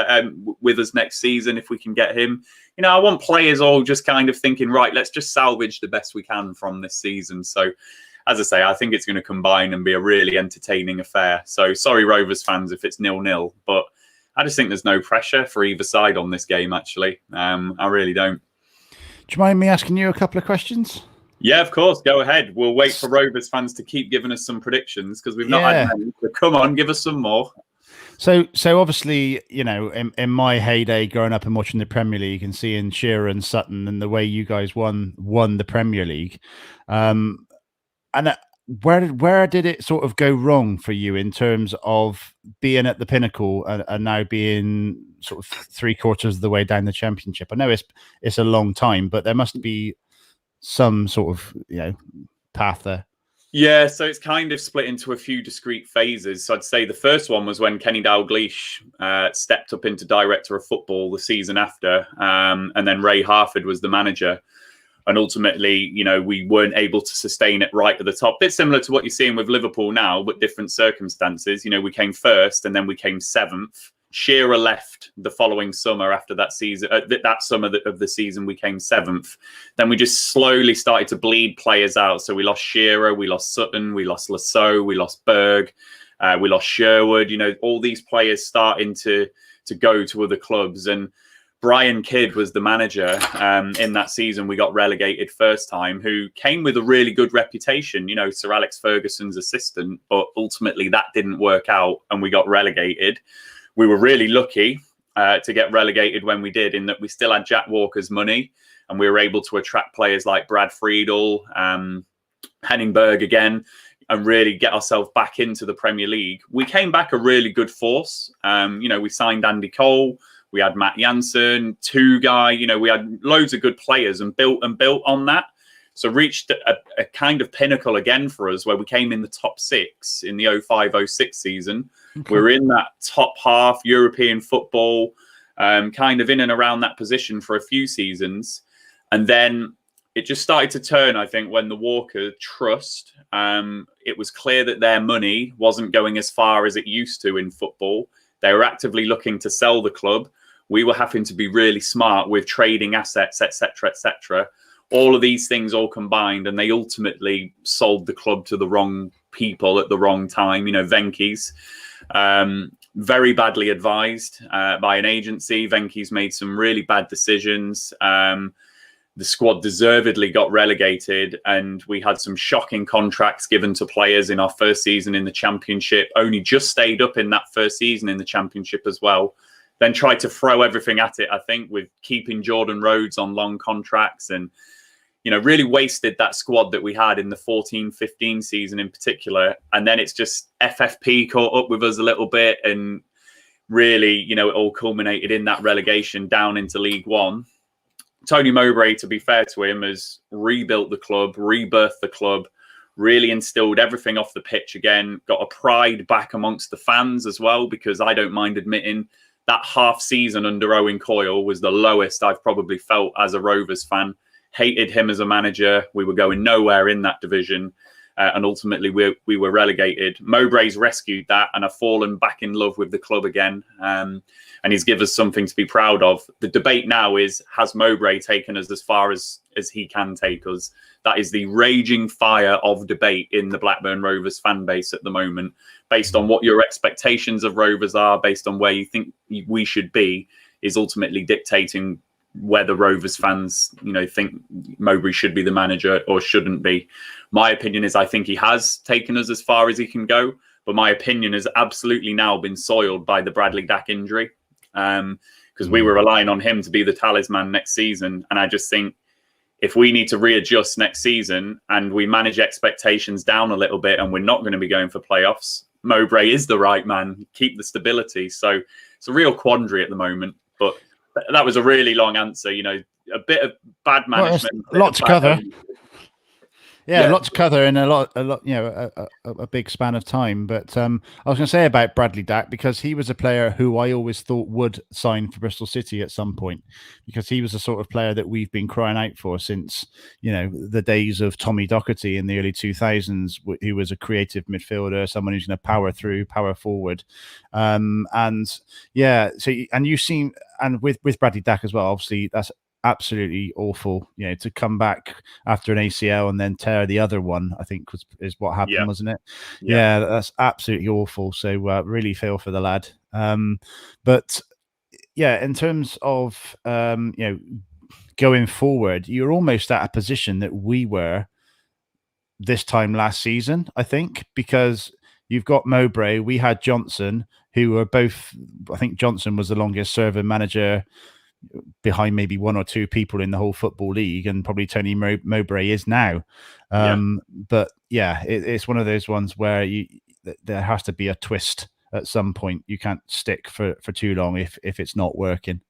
with us next season if we can get him. I want players all just kind of thinking, right, let's just salvage the best we can from this season. So, as I say, I think it's going to combine and be a really entertaining affair. So, sorry, Rovers fans, if it's 0-0, but I just think there's no pressure for either side on this game, actually. I really don't. Do you mind me asking you a couple of questions? Yeah, of course. Go ahead. We'll wait for Rovers fans to keep giving us some predictions because we've not had many. So come on, give us some more. So obviously, in my heyday growing up and watching the Premier League and seeing Shearer and Sutton and the way you guys won the Premier League, and where did it sort of go wrong for you in terms of being at the pinnacle and now being sort of 3/4 of the way down the Championship? I know it's a long time, but there must be some sort of path there. Yeah, so it's kind of split into a few discrete phases. So I'd say the first one was when 𝐂𝐻𝐿𝐷𝐒 stepped up into director of football the season after, and then Ray Harford was the manager. And ultimately, we weren't able to sustain it right at the top. Bit similar to what you're seeing with Liverpool now, but different circumstances. We came first and then we came 7th Shearer left the following summer after that season. That summer of the season, we came 7th. Then we just slowly started to bleed players out. So we lost Shearer, we lost Sutton, we lost Lasseau, we lost Berg, we lost Sherwood. You know, all these players starting to go to other clubs. And Brian Kidd was the manager in that season. We got relegated first time, who came with a really good reputation, you know, Sir Alex Ferguson's assistant, but ultimately that didn't work out and we got relegated. We were really lucky to get relegated when we did, in that we still had Jack Walker's money and we were able to attract players like Brad Friedel, Henning Berg again, and really get ourselves back into the Premier League. We came back a really good force. You know, we signed Andy Cole, we had Matt Jansen, Guy, you know, we had loads of good players and built on that. So reached a kind of pinnacle again for us, where we came in the top 6 in the 05-06 season. Okay. We were in that top half European football, kind of in and around that position for a few seasons. And then it just started to turn, I think, when the Walker Trust, it was clear that their money wasn't going as far as it used to in football. They were actively looking to sell the club. We were having to be really smart with trading assets, etc., etc. All of these things all combined, and they ultimately sold the club to the wrong people at the wrong time. You know, Venky's very badly advised by an agency. Venky's made some really bad decisions. The squad deservedly got relegated, and we had some shocking contracts given to players in our first season in the Championship. Only just stayed up in that first season in the Championship as well. Then tried to throw everything at it, I think, with keeping Jordan Rhodes on long contracts, and you know, really wasted that squad that we had in the 14-15 season in particular. And then it's just FFP caught up with us a little bit, and really, you know, it all culminated in that relegation down into League One. Tony Mowbray, to be fair to him, has rebuilt the club, rebirthed the club, really instilled everything off the pitch again, got a pride back amongst the fans as well, because I don't mind admitting that half season under Owen Coyle was the lowest I've probably felt as a Rovers fan. Hated him as a manager. We were going nowhere in that division. And ultimately, we were relegated. Mowbray's rescued that and have fallen back in love with the club again. And he's given us something to be proud of. The debate now is, has Mowbray taken us as far as he can take us? That is the raging fire of debate in the Blackburn Rovers fan base at the moment, based on what your expectations of Rovers are, based on where you think we should be, is ultimately dictating whether Rovers fans, you know, think Mowbray should be the manager or shouldn't be. My opinion is I think he has taken us as far as he can go, but my opinion has absolutely now been soiled by the Bradley Dack injury, because we were relying on him to be the talisman next season. And I just think if we need to readjust next season and we manage expectations down a little bit and we're not going to be going for playoffs, Mowbray is the right man. Keep the stability. So it's a real quandary at the moment, but that was a really long answer, you know, a bit of bad management. Well, a lot to cover. Yeah, a lot to cover in a lot, you know, a big span of time. But I was going to say about Bradley Dack, because he was a player who I always thought would sign for Bristol City at some point, because he was the sort of player that we've been crying out for since, you know, the days of Tommy Docherty in the early 2000s, who was a creative midfielder, someone who's going to power through, power forward. And yeah, so, and you've seen, and with Bradley Dack as well, obviously that's absolutely awful, you know, to come back after an ACL and then tear the other one, I think is what happened, wasn't it? Yeah, that's absolutely awful. So really feel for the lad. But yeah, in terms of you know, going forward, you're almost at a position that we were this time last season, I think, because you've got Mowbray, we had Johnson, who were both, I think Johnson was the longest serving manager behind maybe one or two people in the whole football league, and probably Tony Mowbray is now. But yeah, it's one of those ones where there has to be a twist at some point. You can't stick for too long if it's not working.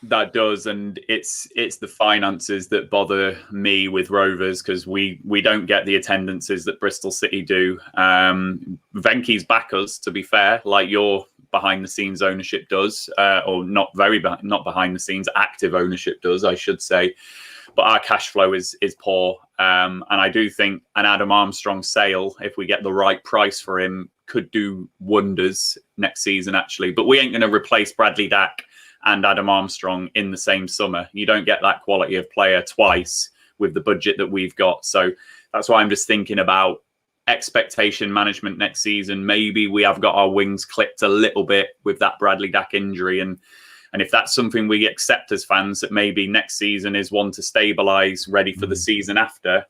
That does, and it's the finances that bother me with Rovers, because we don't get the attendances that Bristol City do. Venky's back us, to be fair, like your behind the scenes ownership does, or not behind the scenes, active ownership does, I should say. But our cash flow is poor, and I do think an Adam Armstrong sale, if we get the right price for him, could do wonders next season, actually. But we ain't going to replace Bradley Dack and Adam Armstrong in the same summer. You don't get that quality of player twice with the budget that we've got. So that's why I'm just thinking about expectation management next season. Maybe we have got our wings clipped a little bit with that Bradley Dack injury. And if that's something we accept as fans, that maybe next season is one to stabilise, ready for the season after,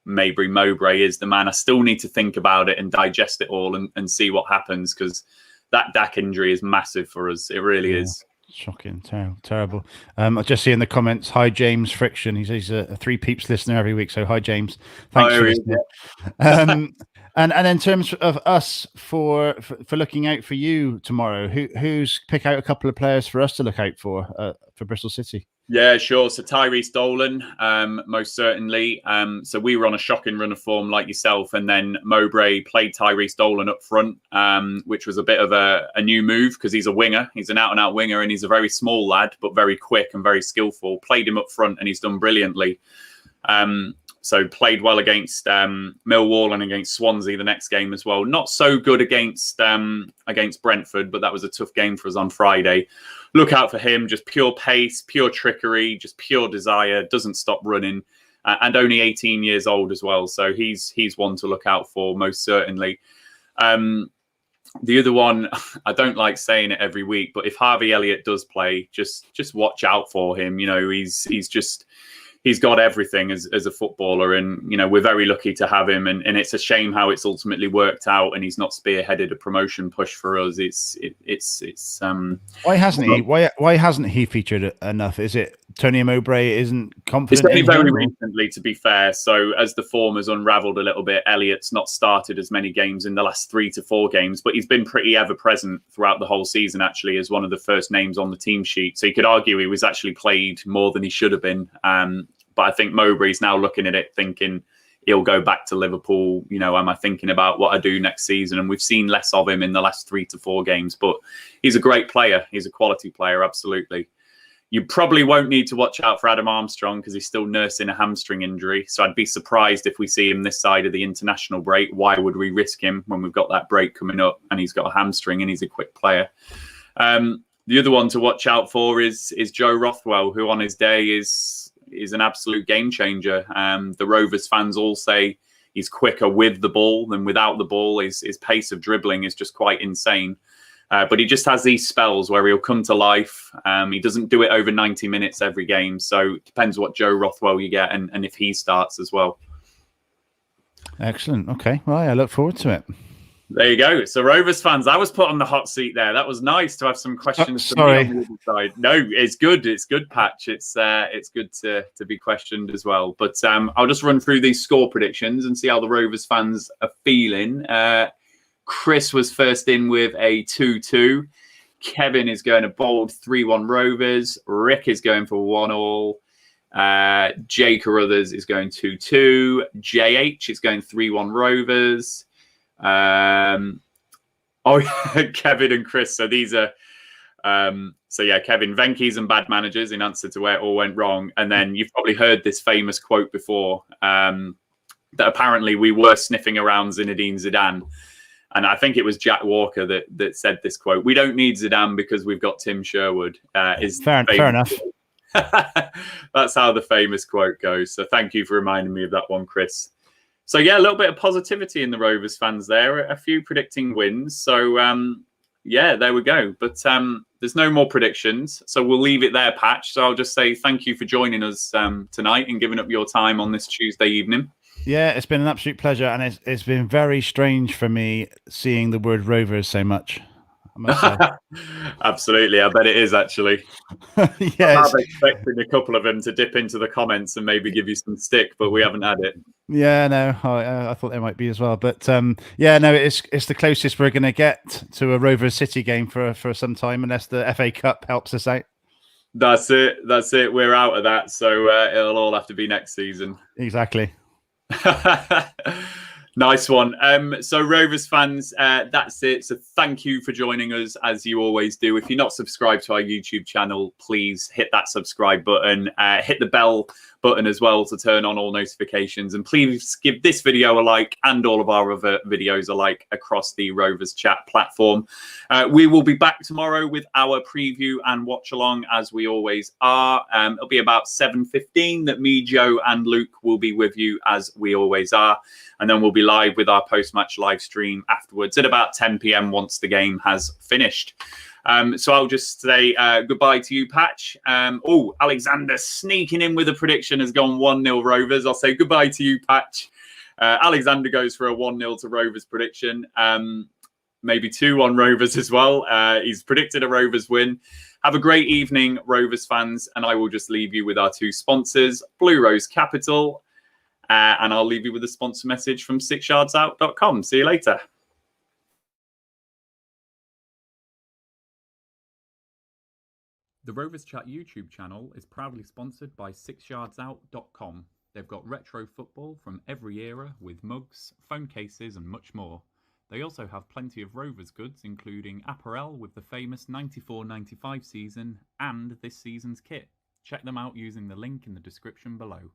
maybe Mowbray is the man. I still need to think about it and digest it all and see what happens, because that Dack injury is massive for us. It really is. Shocking, terrible. I just see in the comments, hi James Friction. He's a Three Peeps listener every week, so hi James. Thanks for listening. And in terms of us for looking out for you tomorrow, who's pick out a couple of players for us to look out for Bristol City? Yeah, sure. So Tyrese Dolan, most certainly. So we were on a shocking run of form like yourself, and then Mowbray played Tyrese Dolan up front, which was a bit of a new move because he's a winger. He's an out-and-out winger, and he's a very small lad, but very quick and very skillful. Played him up front, and he's done brilliantly. So played well against Millwall and against Swansea the next game as well. Not so good against Brentford, but that was a tough game for us on Friday. Look out for him. Just pure pace, pure trickery, just pure desire. Doesn't stop running, and only 18 years old as well. So he's one to look out for, most certainly. The other one, I don't like saying it every week, but if Harvey Elliott does play, just watch out for him. You know, he's got everything as a footballer, and you know, we're very lucky to have him, and it's a shame how it's ultimately worked out, and he's not spearheaded a promotion push for us. Why hasn't he featured enough? Is it Tony Mowbray isn't confident? It's only very recently, to be fair. So as the form has unravelled a little bit, Elliott's not started as many games in the last 3 to 4 games, but he's been pretty ever present throughout the whole season, actually, as one of the first names on the team sheet. So you could argue he was actually played more than he should have been. But I think Mowbray's now looking at it thinking he'll go back to Liverpool. You know, am I thinking about what I do next season? And we've seen less of him in the last 3 to 4 games, but he's a great player. He's a quality player, absolutely. You probably won't need to watch out for Adam Armstrong because he's still nursing a hamstring injury. So I'd be surprised if we see him this side of the international break. Why would we risk him when we've got that break coming up and he's got a hamstring and he's a quick player? The other one to watch out for is Joe Rothwell, who on his day is an absolute game changer. The Rovers fans all say he's quicker with the ball than without the ball. His pace of dribbling is just quite insane. But he just has these spells where he'll come to life. He doesn't do it over 90 minutes every game. So it depends what Joe Rothwell you get and if he starts as well. Excellent. Okay. Well, I look forward to it. There you go. So Rovers fans, I was put on the hot seat there. That was nice to have some questions. Sorry. From me on the other side. No, it's good. It's good, Patch. It's good to be questioned as well. But I'll just run through these score predictions and see how the Rovers fans are feeling. Chris was first in with a 2-2. Kevin is going a bold 3-1 Rovers. Rick is going for 1-1. Jay Carruthers is going 2-2. JH is going 3-1 Rovers. Kevin and Chris. So these are, Kevin, Venky's and bad managers in answer to where it all went wrong. And then you've probably heard this famous quote before, that apparently we were sniffing around Zinedine Zidane. And I think it was Jack Walker that said this quote. We don't need Zidane because we've got Tim Sherwood. Fair enough. That's how the famous quote goes. So thank you for reminding me of that one, Chris. So, yeah, a little bit of positivity in the Rovers fans there. A few predicting wins. So, there we go. But there's no more predictions. So we'll leave it there, Patch. So I'll just say thank you for joining us tonight and giving up your time on this Tuesday evening. Yeah, it's been an absolute pleasure. And it's been very strange for me seeing the word Rovers so much. I must say. Absolutely. I bet it is, actually. Yes. I'm expecting a couple of them to dip into the comments and maybe give you some stick, but we haven't had it. Yeah, no, I thought there might be as well. But it's the closest we're going to get to a Rovers City game for some time, unless the FA Cup helps us out. That's it. We're out of that. So it'll all have to be next season. Exactly. Nice one. So Rovers fans, that's it. So thank you for joining us as you always do. If you're not subscribed to our YouTube channel, please hit that subscribe button, hit the bell button as well to turn on all notifications, and please give this video a like and all of our other videos a like across the Rovers chat platform. We will be back tomorrow with our preview and watch along as we always are. It'll be about 7:15 that me, Joe and Luke will be with you as we always are, and then we'll be live with our post-match live stream afterwards at about 10 p.m. once the game has finished. So I'll just say goodbye to you, Patch. Oh, Alexander sneaking in with a prediction has gone 1-0 Rovers. I'll say goodbye to you, Patch. Alexander goes for a 1-0 to Rovers prediction. Maybe 2 on Rovers as well. He's predicted a Rovers win. Have a great evening, Rovers fans. And I will just leave you with our 2 sponsors, Blue Rose Capital. And I'll leave you with a sponsor message from 𝐒𝐏𝐻𝐒𝐓𝐀. See you later. The Rovers Chat YouTube channel is proudly sponsored by 𝐒𝐏𝐻𝐒𝐓𝐀.com. They've got retro football from every era with mugs, phone cases and much more. They also have plenty of Rovers goods, including apparel with the famous 94-95 season and this season's kit. Check them out using the link in the description below.